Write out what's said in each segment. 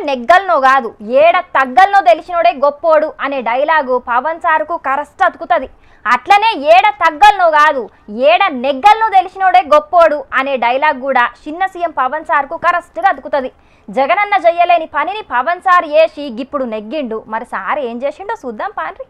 నెగ్గల్నో కాదు ఏడ తగ్గల్నో తెలిసినోడే గొప్పోడు అనే డైలాగు పవన్ సార్కు కరెక్ట్ అతుకుతుంది. అట్లనే ఏడ తగ్గల్నో కాదు ఏడ నెగ్గల్నో తెలిసినోడే గొప్పోడు అనే డైలాగ్ కూడా చిన్న సీఎం పవన్ సార్కు కరెక్ట్గా అతుకుతుంది. జగనన్న చెయ్యలేని పనిని పవన్ సార్ చేసి ఇప్పుడు నెగ్గిండు. మరి సార్ ఏం చేసిండో చూద్దాం పాండ్రి.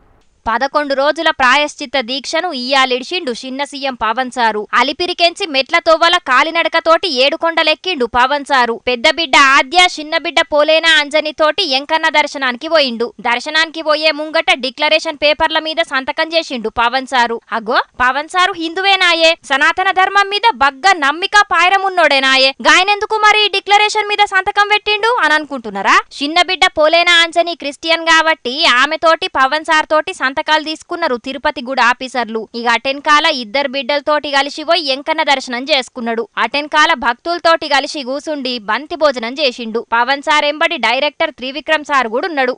11 రోజుల ప్రాయశ్చిత్త దీక్షను ఇయ్యాలిడిచిండు చిన్న సీఎం పవన్ సారు. అలిపిరికెంచి మెట్ల తోవల కాలినడకతోటి 7 కొండలెక్కిండు పవన్ సారు. పెద్ద బిడ్డ ఆద్య చిన్న బిడ్డ పోలేనా అంజని తోటి ఎంకన్న దర్శనానికి పోయిండు. దర్శనానికి పోయే ముంగట డిక్లరేషన్ పేపర్ల మీద సంతకం చేసిండు పవన్ సారు. అగో పవన్ సారు హిందువేనాయే, సనాతన ధర్మం మీద బగ్గ నమ్మిక పాయరమున్నోడేనాయే, గాయనెందుకు మరి డిక్లరేషన్ మీద సంతకం పెట్టిండు అని అనుకుంటున్నారా? చిన్న బిడ్డ పోలేనా అంజని క్రిస్టియన్ కాబట్టి ఆమెతోటి పవన్ సార్ తోటి సంతకాలు తీసుకున్నారు తిరుపతి గుడి ఆఫీసర్లు. ఇక అటెన్కాల 2 బిడ్డలతోటి కలిసి పోయి ఎంకన్న దర్శనం చేసుకున్నాడు. అటెన్కాల భక్తులతోటి కలిసి కూసుండి బంతి భోజనం చేసిండు. పవన్ సార్ ఎంబడి డైరెక్టర్ త్రివిక్రమ్ సార్ కూడా ఉన్నాడు.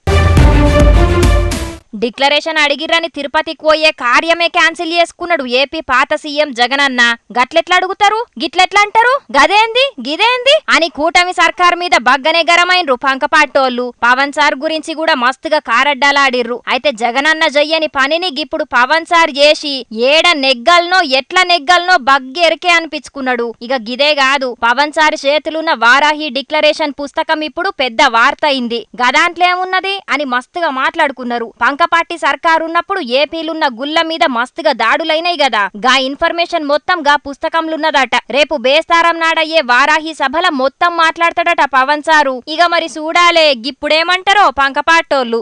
డిక్లరేషన్ అడిగిరని తిరుపతికి పోయే కార్యమే క్యాన్సిల్ చేసుకున్నాడు ఏపీ పాత సీఎం జగనన్న. గట్లెట్లా అడుగుతారు, గిట్లెట్లా అంటారు, గదేంది గిదేంది అని కూటమి సర్కార్ మీద బగ్గనే గరమైనరు పంకపాటోళ్ళు. పవన్ సార్ గురించి కూడా మస్తుగా కారడ్డాలాడిర్రు. అయితే జగనన్న జయ్యని పనిని ఇప్పుడు పవన్ సార్ చేసి ఏడ నెగ్గల్నో ఎట్లా నెగ్గల్నో బగ్గెరికే అనిపించుకున్నాడు. ఇక గిదే కాదు, పవన్ సార్ చేతులున్న వారాహి డిక్లరేషన్ పుస్తకం ఇప్పుడు పెద్ద వార్త అయింది. గదాంట్లో ఏమున్నది అని మస్తుగా మాట్లాడుకున్నారు. పార్టీ సర్కారు ఉన్నప్పుడు ఏపీలున్న గుళ్ళ మీద మస్తుగా దాడులైనాయి గదా, గా ఇన్ఫర్మేషన్ మొత్తం గా పుస్తకంలున్నదట. రేపు బేస్తారం నాడయ్యే వారాహి సభల మొత్తం మాట్లాడతాడట పవన్ సారు. ఇక మరి చూడాలే గిప్పుడేమంటారో పంకపాటోళ్ళు.